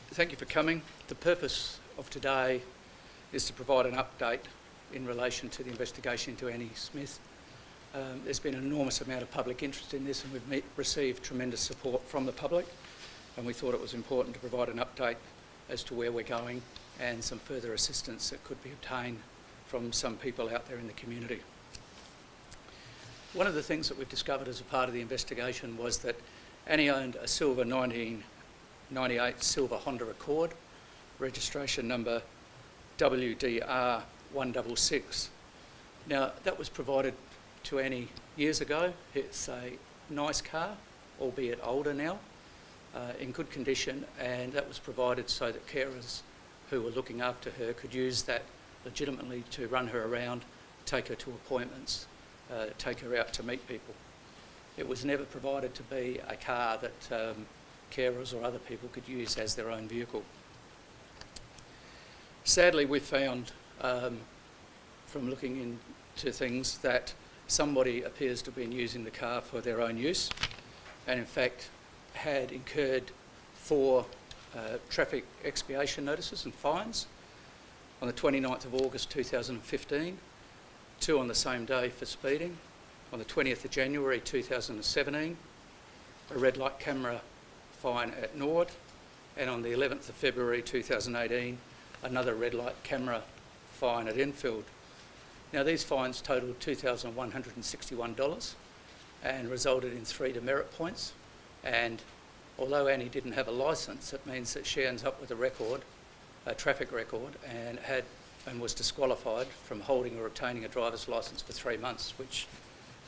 Thank you for coming. The purpose of today is to provide an update in relation to the investigation into Annie Smith. There's been an enormous amount of public interest in this, and we've received tremendous support from the public, and we thought it was important to provide an update as to where we're going and some further assistance that could be obtained from some people out there in the community. One of the things that we've discovered as a part of the investigation was that Annie owned a silver 1998 silver Honda Accord, registration number WDR 166. Now, that was provided to Annie years ago. It's a nice car, albeit older now, in good condition, and that was provided so that carers who were looking after her could use that legitimately to run her around, take her to appointments, take her out to meet people. It was never provided to be a car that carers or other people could use as their own vehicle. Sadly, we found from looking into things that somebody appears to have been using the car for their own use, and in fact had incurred 4 traffic expiation notices and fines on the 29th of August 2015, 2 on the same day for speeding, on the 20th of January 2017, a red light camera fine at Nord, and on the 11th of February 2018, another red light camera fine at Enfield. Now, these fines totalled $2,161 and resulted in 3 demerit points, and although Annie didn't have a licence, it means that she ends up with a record, a traffic record, and was disqualified from holding or obtaining a driver's licence for 3 months, which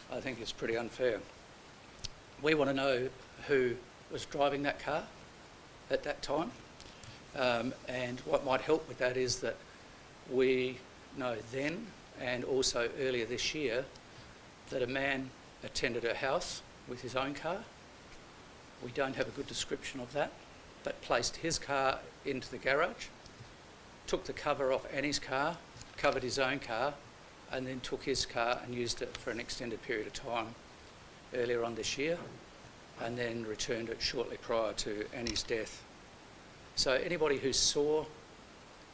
I think is pretty unfair. We want to know who was driving that car at that time, and what might help with that is that we know then and also earlier this year that a man attended her house with his own car. We don't have a good description of that, but placed his car into the garage, took the cover off Annie's car, covered his own car, and then took his car and used it for an extended period of time earlier on this year, and then returned it shortly prior to Annie's death. So anybody who saw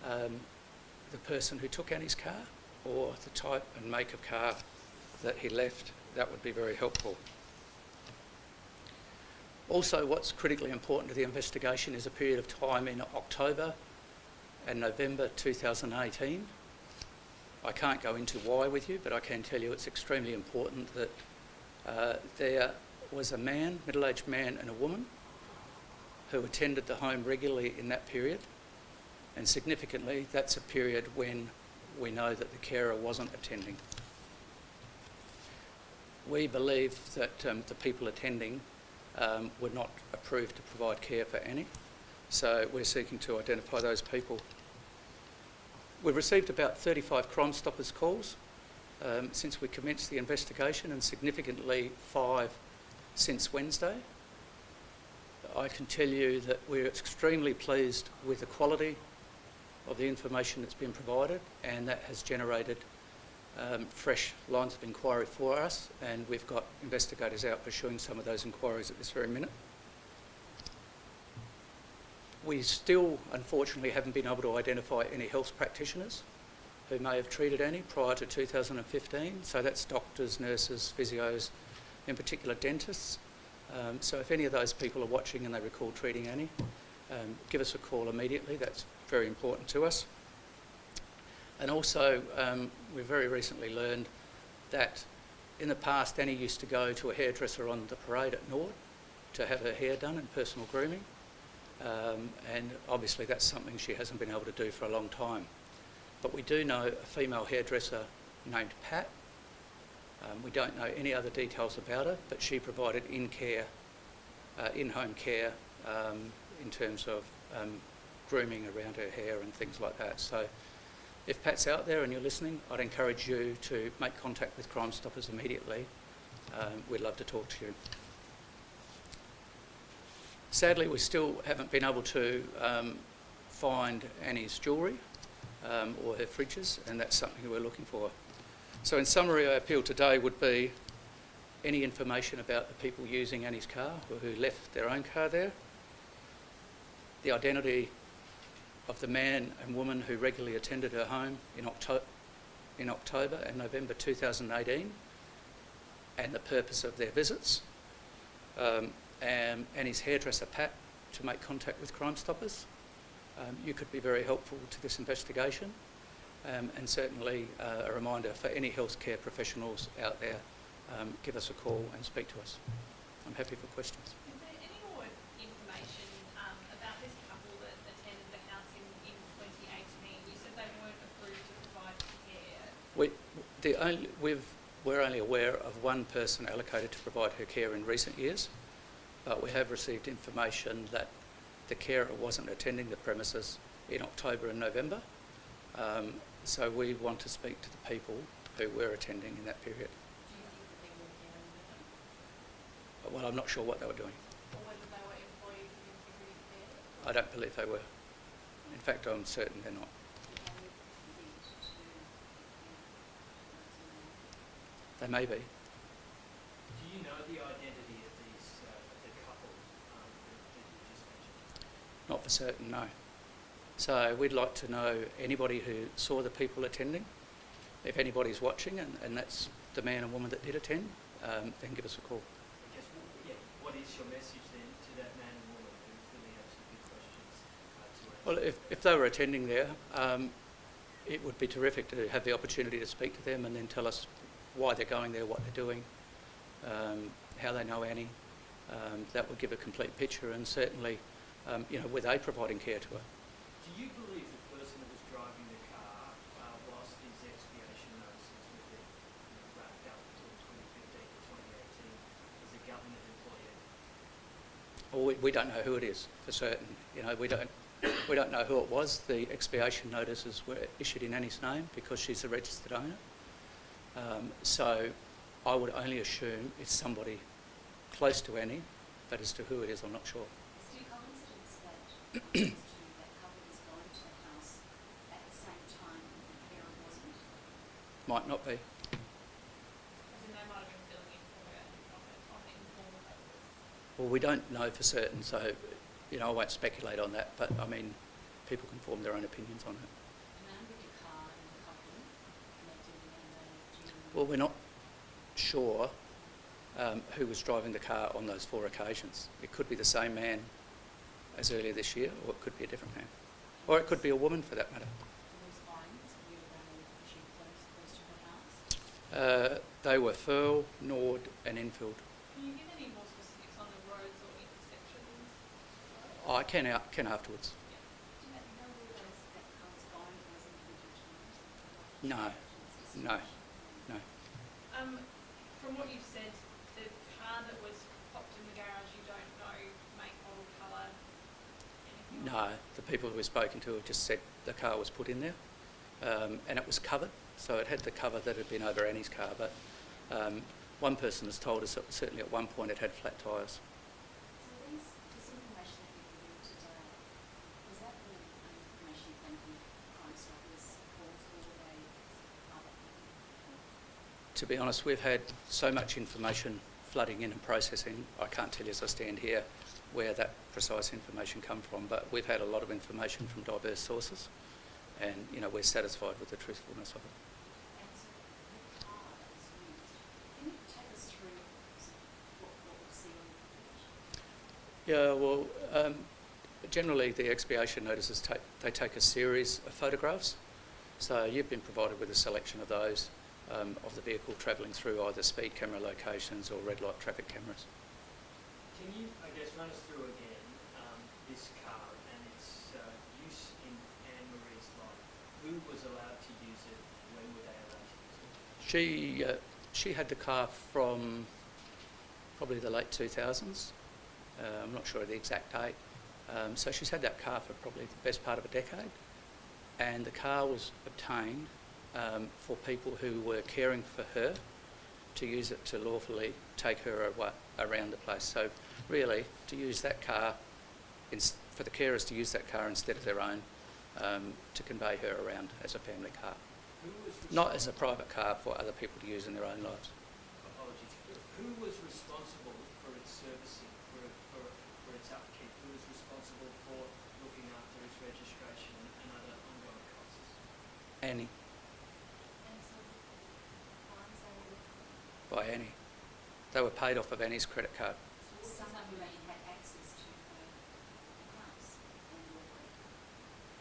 the person who took Annie's car or the type and make of car that he left, that would be very helpful. Also, what's critically important to the investigation is a period of time in October and November 2018. I can't go into why with you, but I can tell you it's extremely important that there was a man, middle-aged man and a woman, who attended the home regularly in that period, and significantly that's a period when we know that the carer wasn't attending. We believe that the people attending were not approved to provide care for Annie, so we're seeking to identify those people. We've received about 35 Crime Stoppers calls since we commenced the investigation, and significantly 5 since Wednesday. I can tell you that we're extremely pleased with the quality of the information that's been provided, and that has generated fresh lines of inquiry for us, and we've got investigators out pursuing some of those inquiries at this very minute. We still, unfortunately, haven't been able to identify any health practitioners who may have treated Annie prior to 2015, so that's doctors, nurses, physios, in particular dentists. So if any of those people are watching and they recall treating Annie, give us a call immediately. That's very important to us. And also, we very recently learned that in the past Annie used to go to a hairdresser on the parade at Nord to have her hair done and personal grooming, and obviously that's something she hasn't been able to do for a long time. But we do know a female hairdresser named Pat. We don't know any other details about her, but she provided in-home care in terms of grooming around her hair and things like that. So if Pat's out there and you're listening, I'd encourage you to make contact with Crime Stoppers immediately. We'd love to talk to you. Sadly, we still haven't been able to find Annie's jewellery or her fridges, and that's something we're looking for. So in summary, our appeal today would be any information about the people using Annie's car or who left their own car there, the identity of the man and woman who regularly attended her home in October and November 2018, and the purpose of their visits, and his hairdresser Pat to make contact with Crime Stoppers. You could be very helpful to this investigation, and certainly a reminder for any healthcare professionals out there, give us a call and speak to us. I'm happy for questions. Is there any more information about this couple that attended the house in 2018? You said they weren't approved to provide care. We're only aware of one person allocated to provide her care in recent years, but we have received information that the carer wasn't attending the premises in October and November. So we want to speak to the people who were attending in that period. Do you think that they were caring with them? Well, I'm not sure what they were doing. Or whether they were employees of Integrity Care? I don't believe they were. In fact, I'm certain they're not. They may be. Do you know the identity of these, the couple that you just mentioned? Not for certain, no. So we'd like to know anybody who saw the people attending. If anybody's watching and that's the man and woman that did attend, then give us a call. I guess, what is your message then to that man and woman who clearly have some good questions to answer? Well, if they were attending there, it would be terrific to have the opportunity to speak to them and then tell us why they're going there, what they're doing, how they know Annie. That would give a complete picture, and certainly, were they providing care to her? Do you believe the person that was driving the car whilst these expiation notices were being wrapped up until 2015 to 2018 was a government employee? Well, we don't know who it is for certain. We don't know who it was. The expiation notices were issued in Annie's name because she's the registered owner. So I would only assume it's somebody close to Annie, but as to who it is, I'm not sure. Is it a coincidence that that couple was going to the house at the same time the carer wasn't? Might not be. As in they might have been filling in for her on an informal basis? Well, we don't know for certain, so I won't speculate on that, but I mean, people can form their own opinions on it. Well, we're not sure who was driving the car on those 4 occasions. It could be the same man as earlier this year, or it could be a different man. Or it could be a woman for that matter. They were Firle, Nord and Enfield. Can you give any more specifics on the roads or intersections? I can afterwards. No. From what you've said, the car that was popped in the garage, you don't know make, model, colour, anything like No, the people we've spoken to have just said the car was put in there, and it was covered, so it had the cover that had been over Annie's car, but one person has told us that certainly at one point it had flat tyres. So this information that you're giving today, was that the information from Crime Stoppers or were they other people? To be honest, we've had so much information flooding in and processing, I can't tell you as I stand here where that precise information come from, but we've had a lot of information from diverse sources, and we're satisfied with the truthfulness of it. And so the car that was used, can you take us through what we'll see on the footage? Yeah, well, generally the expiation notices take a series of photographs, so you've been provided with a selection of those of the vehicle travelling through either speed camera locations or red light traffic cameras. Can you, I guess, run us through again this car and its use in Anne-Marie's life? Who was allowed to use it? When were they allowed to use it? She had the car from probably the late 2000s. I'm not sure of the exact date. So she's had that car for probably the best part of a decade, and the car was obtained for people who were caring for her to use it to lawfully take her around the place. So really, to use that car, for the carers to use that car instead of their own, to convey her around as a family car. Not as a private car for other people to use in their own lives. Apologies. Who was responsible for its servicing, for its upkeep? Who was responsible for Annie, And so the funds they were recovered, by Annie. They were paid off of Annie's credit card. so someone who had access to her accounts and your credit card.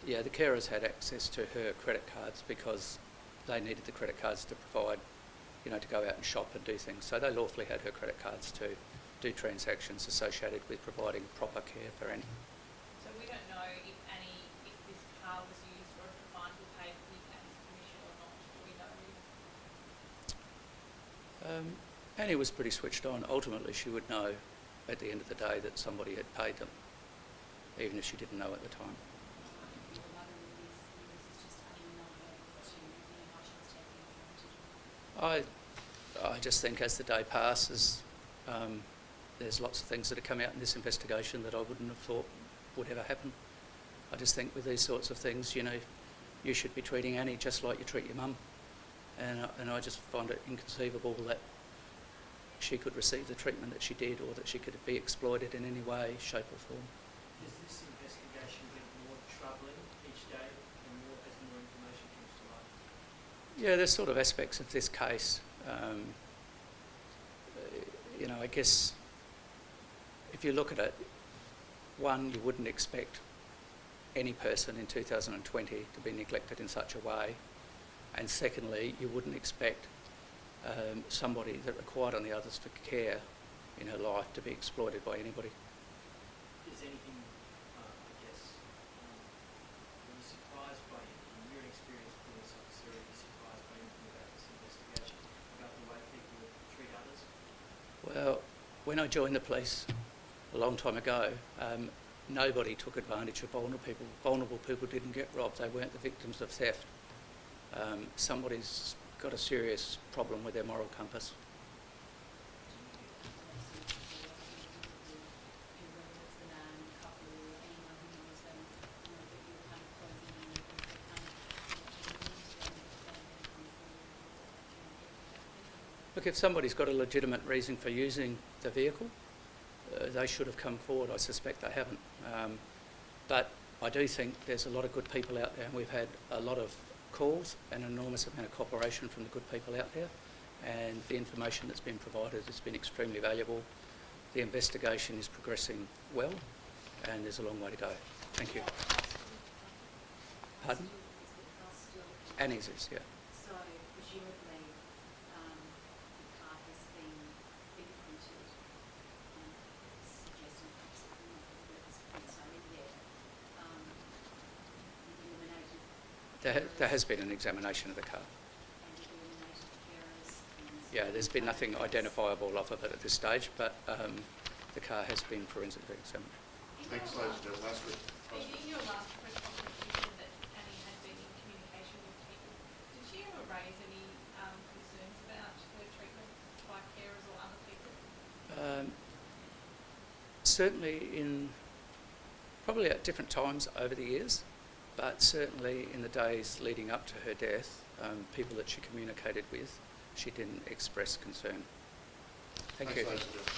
Yeah, the carers had access to her credit cards because they needed the credit cards to provide, to go out and shop and do things. So they lawfully had her credit cards to do transactions associated with providing proper care for Annie. So we don't know if this car was used or if the fine was paid with Annie's permission or not. Do we know? Annie was pretty switched on. Ultimately, she would know at the end of the day that somebody had paid them, even if she didn't know at the time. Your mother is just unaware to how she was taking advantage of. I just think as the day passes, there's lots of things that have come out in this investigation that I wouldn't have thought would ever happen. I just think with these sorts of things, you should be treating Annie just like you treat your mum. And I just find it inconceivable that she could receive the treatment that she did, or that she could be exploited in any way, shape or form. Does this investigation get more troubling each day and more as more information comes to light? Yeah, there's sort of aspects of this case. I guess if you look at it, one, you wouldn't expect any person in 2020 to be neglected in such a way. And secondly, you wouldn't expect somebody that required on the others for care in her life to be exploited by anybody. Is anything, were you surprised by, in your experienced police officer, are you surprised by anything about this investigation, about the way people treat others? Well, when I joined the police a long time ago, nobody took advantage of vulnerable people. Vulnerable people didn't get robbed. They weren't the victims of theft. Somebody's got a serious problem with their moral compass. Look, if somebody's got a legitimate reason for using the vehicle, they should have come forward. I suspect they haven't. But I do think there's a lot of good people out there, and we've had a lot of calls and an enormous amount of cooperation from the good people out there, and the information that's been provided has been extremely valuable. The investigation is progressing well, and there's a long way to go. Thank you. Pardon? Annie's is, yeah. So presumably the car has been fingerprinted, suggesting perhaps that the prints are in there, eliminated. There has been an examination of the car. And you've eliminated the carers. Yeah, there's been nothing identifiable off of it at this stage, but the car has been forensically examined. Thanks, ladies and gentlemen. Last week. In your last press conference, you said that Annie had been in communication with people. Did she ever raise any concerns about her treatment by carers or other people? Certainly probably at different times over the years, but certainly in the days leading up to her death, people that she communicated with, she didn't express concern. Thank you. Thanks, ladies and gentlemen.